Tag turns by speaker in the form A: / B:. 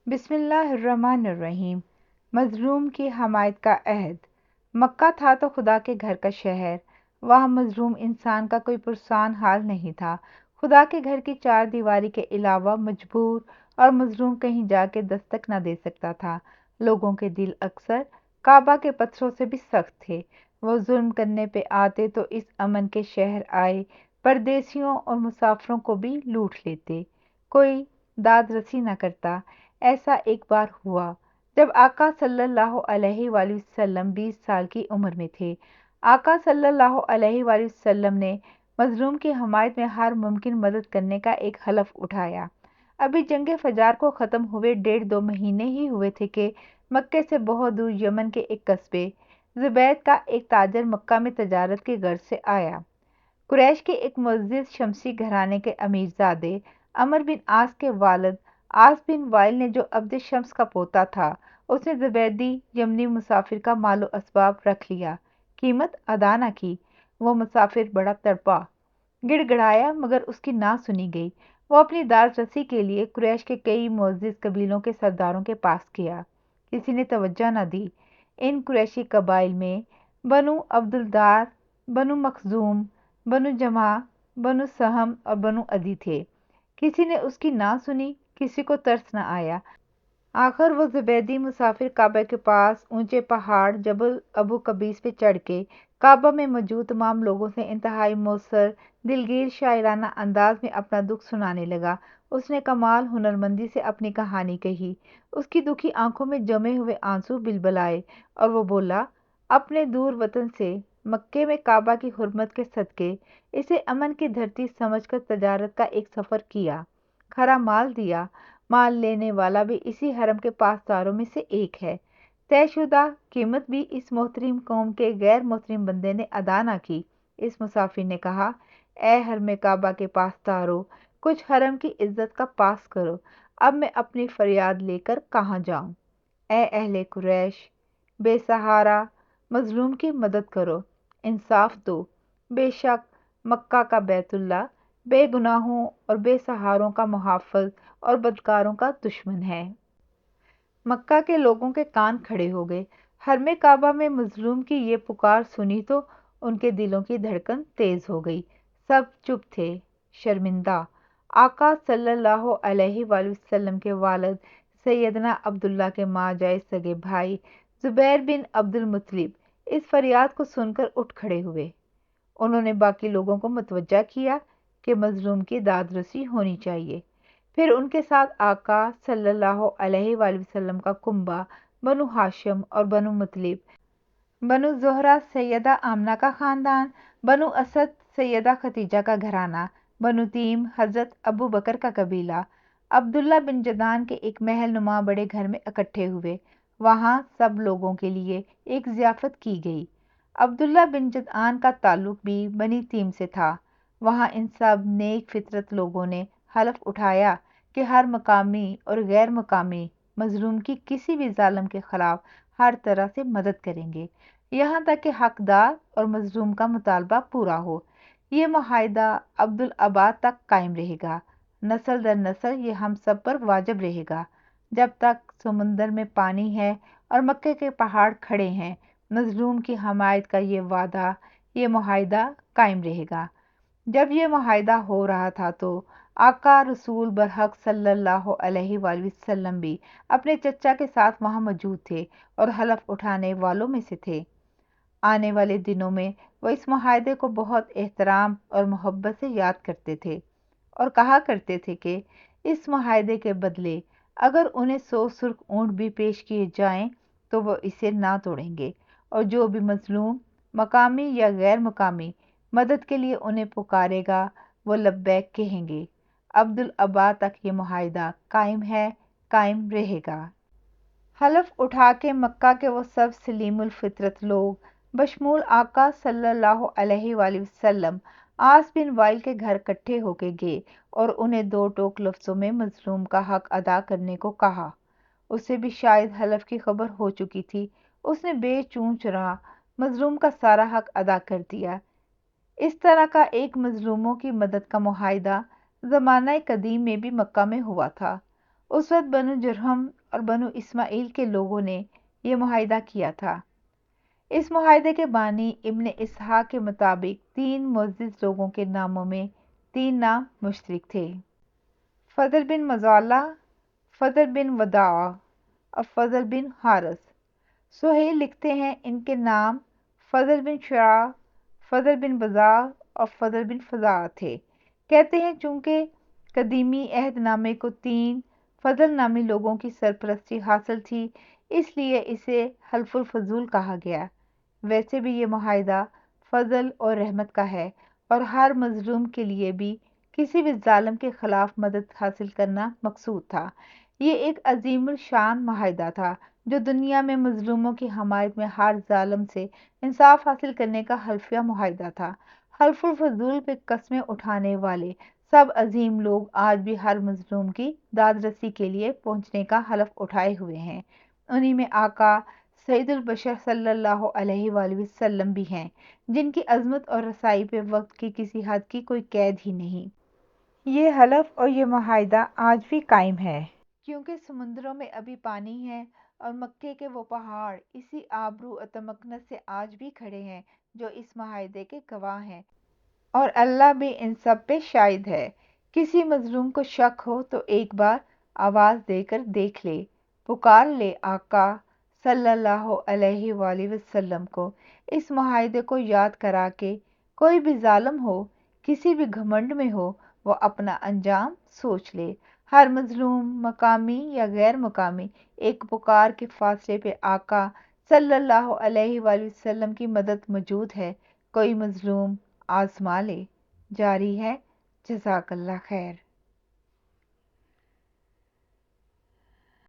A: بسم اللہ الرحمن الرحیم۔ مظلوم کی حمایت کا عہد۔ مکہ تھا تو خدا کے گھر کا شہر، وہاں مظلوم انسان کا کوئی پرسان حال نہیں تھا۔ خدا کے گھر کی چار دیواری کے علاوہ مجبور اور مظلوم کہیں جا کے دستک نہ دے سکتا تھا۔ لوگوں کے دل اکثر کعبہ کے پتھروں سے بھی سخت تھے۔ وہ ظلم کرنے پہ آتے تو اس امن کے شہر آئے پردیسیوں اور مسافروں کو بھی لوٹ لیتے، کوئی داد رسی نہ کرتا۔ ایسا ایک بار ہوا جب آقا صلی اللہ علیہ وآلہ وسلم 20 سال کی عمر میں تھے۔ آقا صلی اللہ علیہ وآلہ وسلم نے مظلوم کی حمایت میں ہر ممکن مدد کرنے کا ایک حلف اٹھایا۔ ابھی جنگ فجار کو ختم ہوئے 1.5-2 مہینے ہی ہوئے تھے کہ مکے سے بہت دور یمن کے ایک قصبے زبید کا ایک تاجر مکہ میں تجارت کی غرض سے آیا۔ قریش کے ایک معزز شمسی گھرانے کے امیر زادے عمر بن عاص کے والد عاص بن وائل نے جو عبد شمس کا پوتا تھا، اس نے زبیدی یمنی مسافر کا مال و اسباب رکھ لیا، قیمت ادا نہ کی۔ وہ مسافر بڑا تڑپا، گڑ گڑایا، مگر اس کی نہ سنی گئی۔ وہ اپنی داد رسی کے لیے قریش کے کئی معزز قبیلوں کے سرداروں کے پاس گیا، کسی نے توجہ نہ دی۔ ان قریشی قبائل میں بنو عبدالدار، بنو مخزوم، بنو جمح، بنو سہم اور بنو عدی تھے۔ کسی نے اس کی نہ سنی، کسی کو ترس نہ آیا۔ آخر وہ زبیدی مسافر کعبہ کے پاس اونچے پہاڑ جبل ابو قبیس پہ چڑھ کے کعبہ میں موجود تمام لوگوں سے انتہائی مؤثر دلگیر شاعرانہ انداز میں اپنا دکھ سنانے لگا۔ اس نے کمال ہنرمندی سے اپنی کہانی کہی، اس کی دکھی آنکھوں میں جمے ہوئے آنسو بلبلائے اور وہ بولا، اپنے دور وطن سے مکے میں کعبہ کی حرمت کے صدقے اسے امن کی دھرتی سمجھ کر تجارت کا ایک سفر کیا، کھرا مال دیا۔ مال لینے والا بھی اسی حرم کے پاسداروں میں سے ایک ہے۔ طے شدہ قیمت بھی اس محترم قوم کے غیر محترم بندے نے ادا نہ کی۔ اس مسافر نے کہا، اے حرم کعبہ کے پاسداروں، کچھ حرم کی عزت کا پاس کرو، اب میں اپنی فریاد لے کر کہاں جاؤں؟ اے اہل قریش، بے سہارا مظلوم کی مدد کرو، انصاف دو۔ بے شک مکہ کا بیت اللہ بے گناہوں اور بے سہاروں کا محافظ اور بدکاروں کا دشمن ہے۔ مکہ کے لوگوں کے کان کھڑے ہو گئے۔ حرم کعبہ میں مظلوم کی یہ پکار سنی تو ان کے دلوں کی دھڑکن تیز ہو گئی۔ سب چپ تھے، شرمندہ۔ آقا صلی اللہ علیہ وآلہ وسلم کے والد سیدنا عبداللہ کے ماجائے سگے بھائی زبیر بن عبد المطلب اس فریاد کو سن کر اٹھ کھڑے ہوئے۔ انہوں نے باقی لوگوں کو متوجہ کیا کہ مظلوم کی داد رسی ہونی چاہیے۔ پھر ان کے ساتھ آقا صلی اللہ علیہ وآلہ وسلم کا کنبہ، بنو ہاشم اور بنو مطلب، بنو زہرہ سیدہ آمنہ کا خاندان، بنو اسد سیدہ ختیجہ کا گھرانہ، بنو تیم حضرت ابو بکر کا قبیلہ، عبداللہ بن جدعان کے ایک محل نما بڑے گھر میں اکٹھے ہوئے۔ وہاں سب لوگوں کے لیے ایک ضیافت کی گئی۔ عبداللہ بن جدعان کا تعلق بھی بنی تیم سے تھا۔ وہاں ان سب نیک فطرت لوگوں نے حلف اٹھایا کہ ہر مقامی اور غیر مقامی مظلوم کی کسی بھی ظالم کے خلاف ہر طرح سے مدد کریں گے، یہاں تک کہ حقدار اور مظلوم کا مطالبہ پورا ہو۔ یہ معاہدہ عبدالآباد تک قائم رہے گا، نسل در نسل یہ ہم سب پر واجب رہے گا۔ جب تک سمندر میں پانی ہے اور مکے کے پہاڑ کھڑے ہیں، مظلوم کی حمایت کا یہ وعدہ، یہ معاہدہ قائم رہے گا۔ جب یہ معاہدہ ہو رہا تھا تو آقا رسول برحق صلی اللہ علیہ وآلہ وسلم بھی اپنے چچا کے ساتھ وہاں موجود تھے اور حلف اٹھانے والوں میں سے تھے۔ آنے والے دنوں میں وہ اس معاہدے کو بہت احترام اور محبت سے یاد کرتے تھے اور کہا کرتے تھے کہ اس معاہدے کے بدلے اگر انہیں 100 سرخ اونٹ بھی پیش کیے جائیں تو وہ اسے نہ توڑیں گے، اور جو بھی مظلوم مقامی یا غیر مقامی مدد کے لیے انہیں پکارے گا وہ لبیک کہیں گے۔ عبدالآباد تک یہ معاہدہ قائم ہے، قائم رہے گا۔ حلف اٹھا کے مکہ کے وہ سب سلیم الفطرت لوگ بشمول آقا صلی اللہ علیہ وآلہ وسلم عاص بن وائل کے گھر کٹھے ہو کے گئے اور انہیں دو ٹوک لفظوں میں مظلوم کا حق ادا کرنے کو کہا۔ اسے بھی شاید حلف کی خبر ہو چکی تھی۔ اس نے بے چون چرا مظلوم کا سارا حق ادا کر دیا۔ اس طرح کا ایک مظلوموں کی مدد کا معاہدہ زمانہ قدیم میں بھی مکہ میں ہوا تھا۔ اس وقت بنو جرہم اور بنو اسماعیل کے لوگوں نے یہ معاہدہ کیا تھا۔ اس معاہدے کے بانی ابن اسحاق کے مطابق 3 معزز لوگوں کے ناموں میں 3 نام مشترک تھے: فضل بن مضالہ، فضل بن وداع اور فضل بن حارث۔ سہیل لکھتے ہیں ان کے نام فضل بن شراح، فضل بن بزاع اور فضل بن فزاع تھے۔ کہتے ہیں چونکہ قدیمی عہد نامے کو 3 فضل نامی لوگوں کی سرپرستی حاصل تھی، اس لیے اسے حلف الفضول کہا گیا۔ ویسے بھی یہ معاہدہ فضل اور رحمت کا ہے اور ہر مظلوم کے لیے بھی کسی بھی ظالم کے خلاف مدد حاصل کرنا مقصود تھا۔ یہ ایک عظیم الشان معاہدہ تھا جو دنیا میں مظلوموں کی حمایت میں ہر ظالم سے انصاف حاصل کرنے کا حلفیہ معاہدہ تھا۔ حلف الفضول پہ قسمیں اٹھانے والے سب عظیم لوگ آج بھی ہر مظلوم کی داد رسی کے لیے پہنچنے کا حلف اٹھائے ہوئے ہیں۔ انہی میں آقا سید البشر صلی اللہ علیہ وآلہ وسلم بھی ہیں، جن کی عظمت اور رسائی پہ وقت کی کسی حد کی کوئی قید ہی نہیں۔ یہ حلف اور یہ معاہدہ آج بھی قائم ہے، کیونکہ سمندروں میں ابھی پانی ہے اور مکے کے وہ پہاڑ اسی آبرو و تمکنت سے آج بھی کھڑے ہیں جو اس معاہدے کے گواہ ہیں، اور اللہ بھی ان سب پہ شاہد ہے۔ کسی مظلوم کو شک ہو تو ایک بار آواز دے کر دیکھ لے، پکار لے آقا صلی اللہ علیہ وآلہ وسلم کو۔ اس معاہدے کو یاد کرا کے کوئی بھی ظالم ہو، کسی بھی گھمنڈ میں ہو، وہ اپنا انجام سوچ لے۔ ہر مظلوم، مقامی یا غیر مقامی، ایک پکار کے فاصلے پہ آقا صلی اللہ علیہ وآلہ وسلم کی مدد موجود ہے۔ کوئی مظلوم آزما لے۔ جاری ہے۔ جزاک اللہ خیر۔